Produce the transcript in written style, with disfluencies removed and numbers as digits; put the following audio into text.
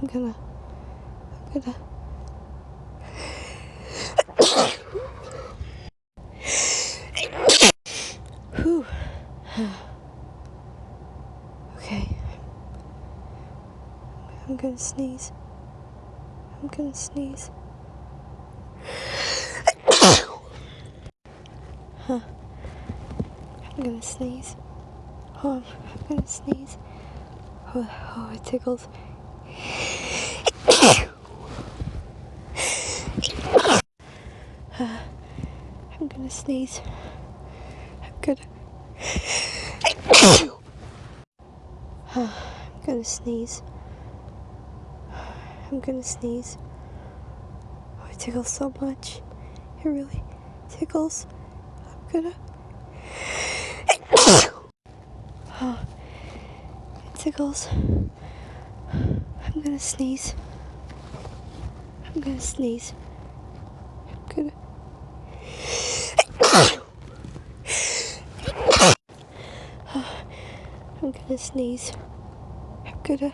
I'm gonna. Whew. Okay. I'm gonna sneeze. I'm gonna sneeze. I'm gonna sneeze. Oh, I'm gonna sneeze. Oh, it tickles. I'm gonna sneeze. I'm gonna sneeze. I'm gonna sneeze. Oh, it tickles so much. It really tickles. I'm gonna. Oh, it tickles. I'm gonna sneeze. I'm gonna sneeze. I'm gonna. I'm gonna sneeze. I'm gonna.